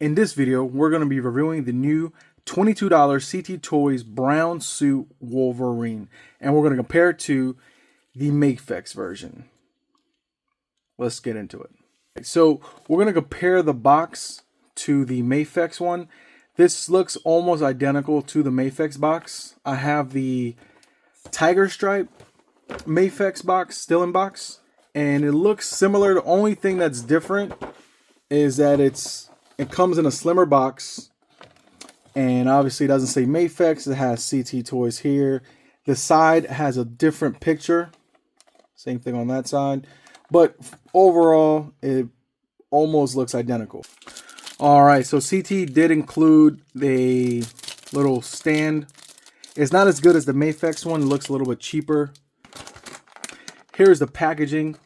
In this video, we're going to be reviewing the new $22 CT Toys Brown Suit Wolverine, and we're going to compare it to the Mafex version. Let's get into it. So we're going to compare the box to the Mafex one. This looks almost identical to the Mafex box. I have the Tiger Stripe Mafex box still in box, and it looks similar. The only thing that's different is that it comes in a slimmer box, and obviously it doesn't say Mafex. It has CT Toys here. The side has a different picture. Same thing on that side. But overall, it almost looks identical. Alright, so CT did include the little stand. It's not as good as the Mafex one. It looks a little bit cheaper. Here's the packaging.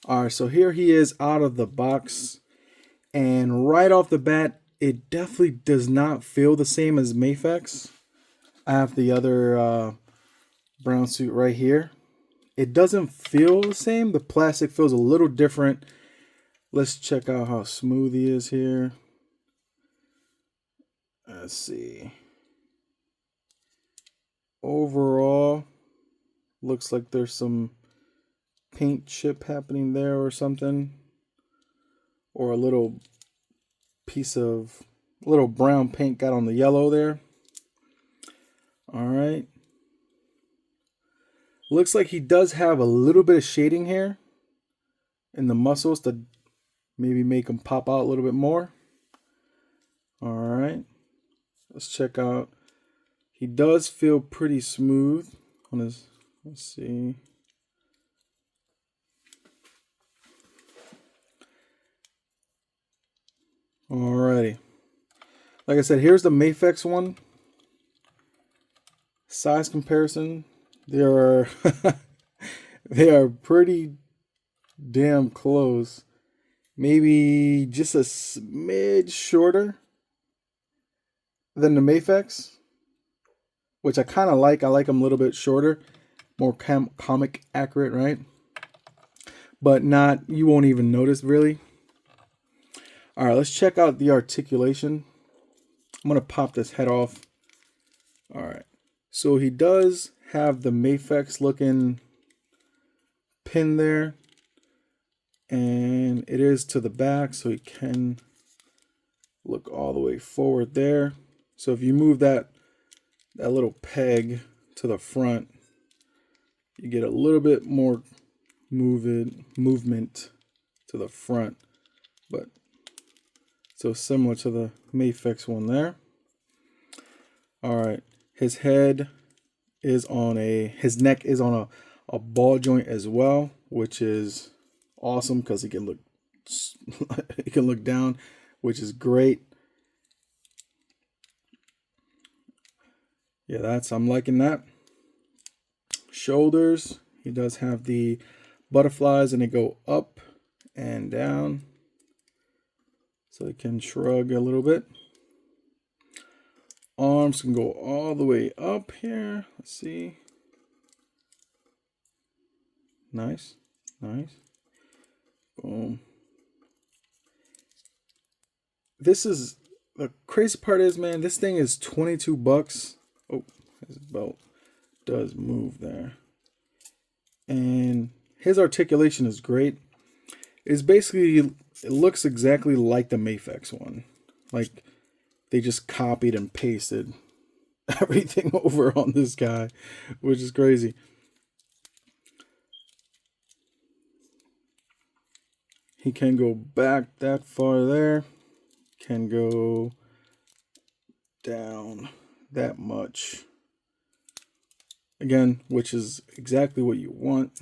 Alright, so here he is out of the box. And right off the bat, it definitely does not feel the same as Mafex. I have the other brown suit right here. It doesn't feel the same. The plastic feels a little different. Let's check out how smooth he is here. Let's see. Overall, looks like there's some paint chip happening there or something. Or a little piece of little brown paint got on the yellow there. All right. Looks like he does have a little bit of shading here in the muscles to maybe make him pop out a little bit more. All right. Let's check out. He does feel pretty smooth on his, let's see. Alrighty. Like I said, here's the Mafex one. Size comparison. They are pretty damn close. Maybe just a smidge shorter than the Mafex, which I kind of like. I like them a little bit shorter, more comic accurate, right? But not, you won't even notice really. All right, let's check out the articulation. I'm going to pop this head off. All right. So he does have the Mafex looking pin there. And it is to the back, so he can look all the way forward there. So if you move that little peg to the front, you get a little bit more movement to the front. But so similar to the Mafex one there. All right, his head is on his neck is on a ball joint as well, which is awesome because he can look down, which is great. Yeah, I'm liking that. Shoulders, he does have the butterflies and they go up and down. So he can shrug a little bit. Arms can go all the way up here. Let's see. Nice. Nice. Boom. This is, the crazy part is, man, this thing is 22 bucks. Oh, his belt does move there. And his articulation is great. It's basically, it looks exactly like the Mafex one. Like they just copied and pasted everything over on this guy, which is crazy. He can go back that far there. Can go down that much. Again, which is exactly what you want.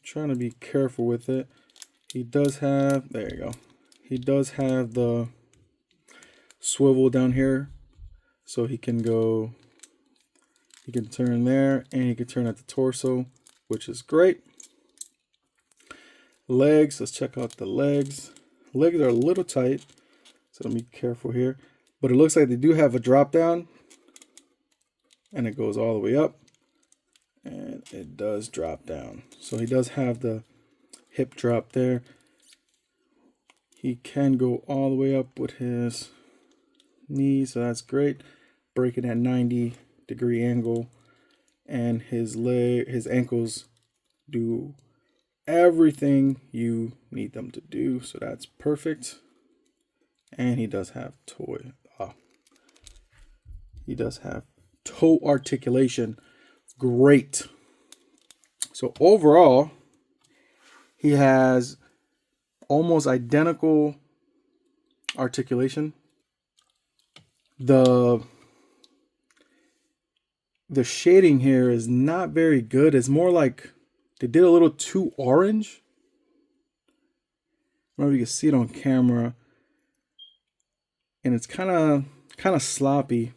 Trying to be careful with it. He does have, there you go. He does have the swivel down here. So he can go, he can turn there and he can turn at the torso, which is great. Legs, let's check out the legs. Legs are a little tight, so let me be careful here. But it looks like they do have a drop down and it goes all the way up. And it does drop down. So he does have the hip drop there. He can go all the way up with his knees, so that's great. Breaking at 90-degree angle, and his ankles do everything you need them to do, so that's perfect. And he does have toe articulation. Great. So overall, he has almost identical articulation. The shading here is not very good. It's more like they did a little too orange. I don't know if you can see it on camera. And it's kind of sloppy.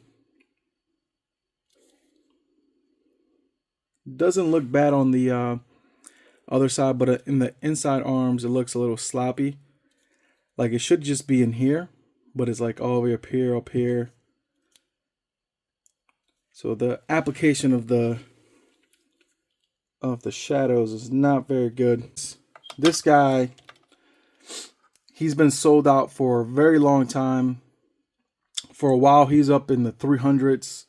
Doesn't look bad on the other side, but in the inside arms, it looks a little sloppy. Like it should just be in here, but it's like all the way up here. So the application of the shadows is not very good. This guy, he's been sold out for a very long time. For a while, he's up in the 300s,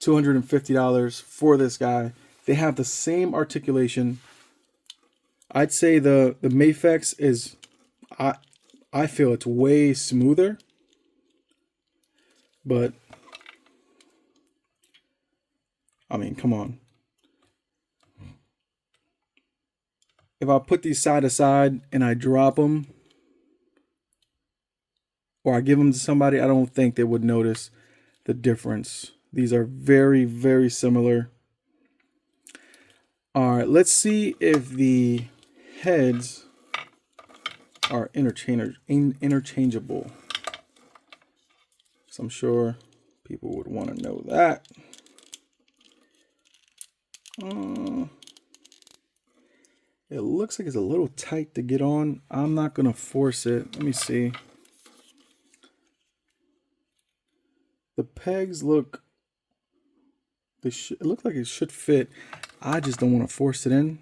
$250 for this guy. They have the same articulation. I'd say the Mafex is, I feel it's way smoother. But, I mean, come on. If I put these side to side and I drop them, or I give them to somebody, I don't think they would notice the difference. These are very, very similar. All right, let's see if the heads are interchangeable. So I'm sure people would want to know that. It looks like it's a little tight to get on. I'm not going to force it. Let me see. The pegs look, it looks like it should fit. I just don't want to force it in.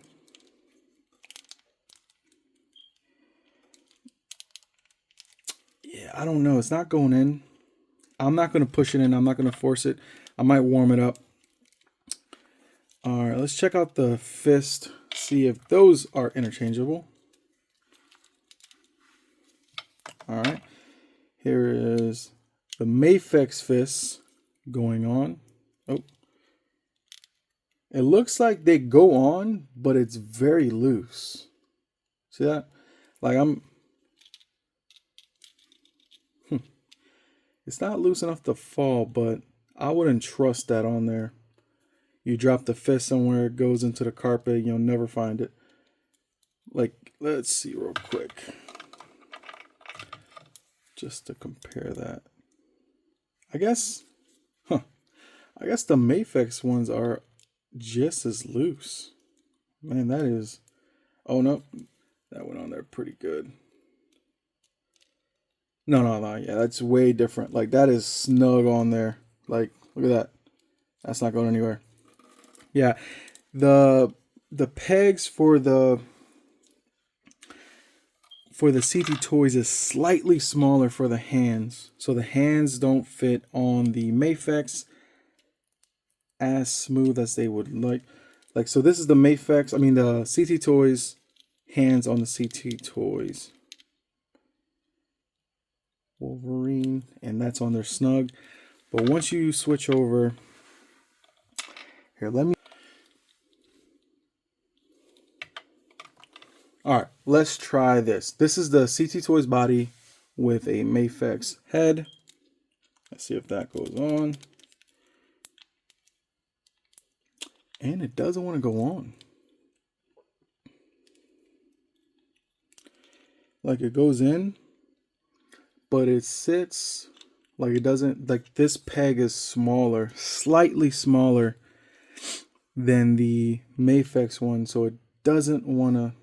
Yeah, I don't know. It's not going in. I'm not going to push it in. I'm not going to force it. I might warm it up. All right, let's check out the fist. See if those are interchangeable. All right. Here is the Mafex fist going on. Oh. It looks like they go on, but it's very loose. See that? Like it's not loose enough to fall, but I wouldn't trust that on there. You drop the fist somewhere, it goes into the carpet, you'll never find it. Like, let's see real quick. Just to compare that. I guess the Mafex ones are just as loose. Man, that is, oh no, that went on there pretty good. No, yeah, that's way different. Like, that is snug on there. Like, look at that. That's not going anywhere. Yeah, the pegs for the CT Toys is slightly smaller for the hands. So the hands don't fit on the Mafex as smooth as they would like. So this is the Mafex, I mean the CT Toys hands on the CT Toys Wolverine, and that's on their snug. But once you switch over here, let me. All right, let's try this. This is the CT Toys body with a Mafex head. Let's see if that goes on. And it doesn't want to go on. Like, it goes in, but it sits like it doesn't, like this peg is smaller, slightly smaller than the Mafex one. So it doesn't want to,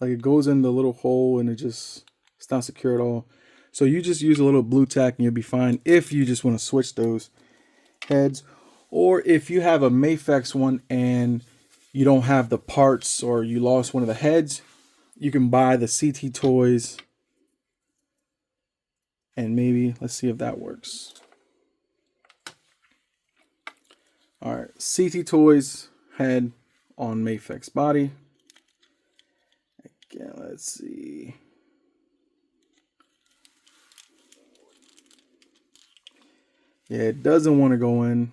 like, it goes in the little hole and it's not secure at all. So you just use a little blue tack and you'll be fine if you just want to switch those heads. Or if you have a Mafex one and you don't have the parts, or you lost one of the heads, you can buy the CT Toys, and maybe let's see if that works. All right, CT Toys head on Mafex body. Again, let's see. Yeah, it doesn't want to go in.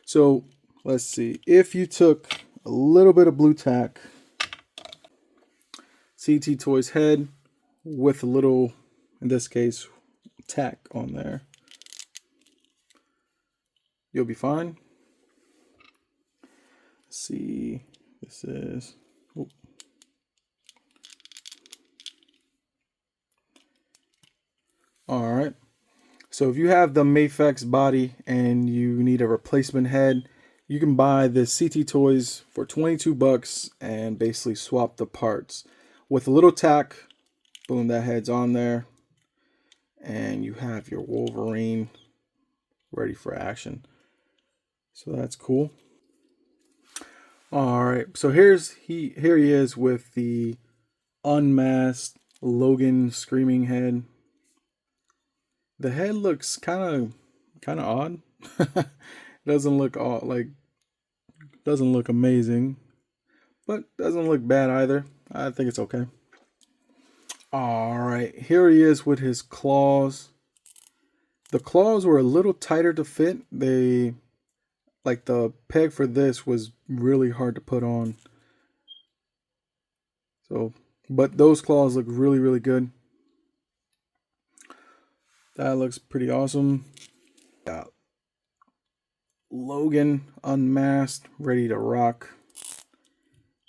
So let's see. If you took a little bit of blue tack, CT Toys head with a little, in this case, tack on there, you'll be fine. Let's see, this is, oh. All right. So if you have the Mafex body and you need a replacement head, you can buy the CT Toys for 22 bucks and basically swap the parts. With a little tack, boom, that head's on there. And you have your Wolverine ready for action. So that's cool. All right, so here he is with the unmasked Logan screaming head. The head looks kind of odd. Doesn't look doesn't look amazing, but doesn't look bad either. I think it's okay. All right, here he is with his claws. The claws were a little tighter to fit. Like the peg for this was really hard to put on. So, but those claws look really, really good. That looks pretty awesome. Yeah. Logan unmasked, ready to rock.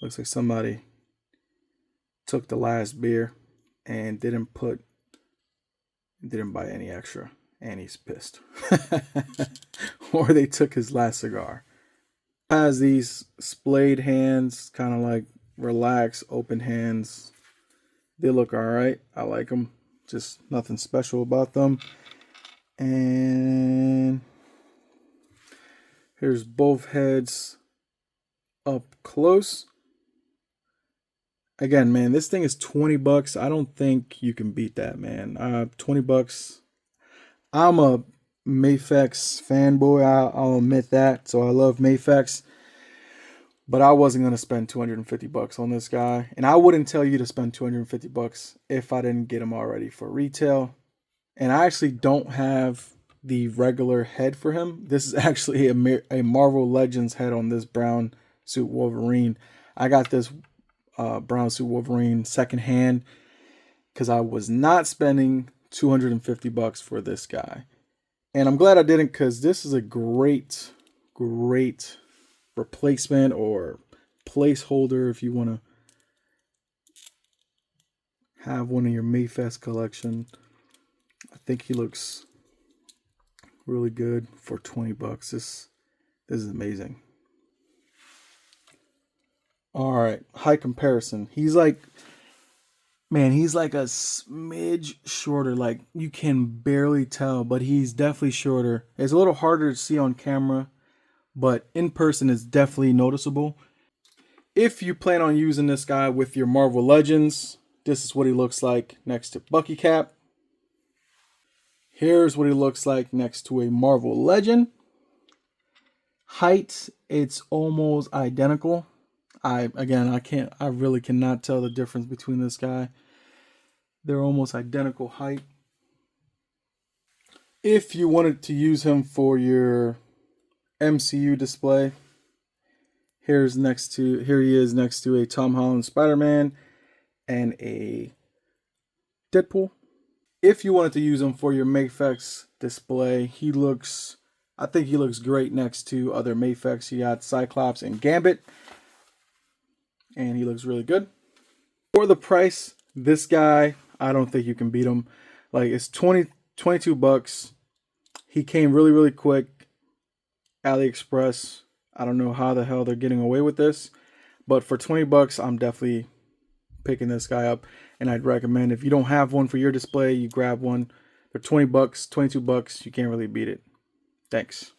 Looks like somebody took the last beer and didn't buy any extra, and he's pissed. Or they took his last cigar. Has these splayed hands, kind of like relaxed, open hands. They look all right. I like them. Just nothing special about them. And here's both heads up close. Again, man, this thing is 20 bucks. I don't think you can beat that, man. 20 bucks. I'm a Mafex fanboy. I'll admit that. So I love Mafex. But I wasn't going to spend 250 bucks on this guy. And I wouldn't tell you to spend 250 bucks if I didn't get him already for retail. And I actually don't have the regular head for him. This is actually a Marvel Legends head on this brown suit Wolverine. I got this brown suit Wolverine secondhand because I was not spending 250 bucks for this guy. And I'm glad I didn't, because this is a great replacement or placeholder if you want to have one in your Mafex collection. I think he looks really good for 20 bucks. This is amazing. All right, height comparison. He's like, man, he's like a smidge shorter. Like, you can barely tell, but he's definitely shorter. It's a little harder to see on camera, but in person it's definitely noticeable. If you plan on using this guy with your Marvel Legends, this is what he looks like next to Bucky Cap. Here's what he looks like next to a Marvel Legend. Height, it's almost identical. I really cannot tell the difference between this guy. They're almost identical height. If you wanted to use him for your MCU display, here he is next to a Tom Holland Spider-Man and a Deadpool. If you wanted to use him for your Mafex display, I think he looks great next to other Mafex. You got Cyclops and Gambit, and he looks really good. For the price, this guy, I don't think you can beat him. Like, it's 22 bucks. He came really, really quick. AliExpress. I don't know how the hell they're getting away with this, but for 20 bucks, I'm definitely picking this guy up. And I'd recommend, if you don't have one for your display, you grab one. For 20 bucks, 22 bucks, you can't really beat it. Thanks.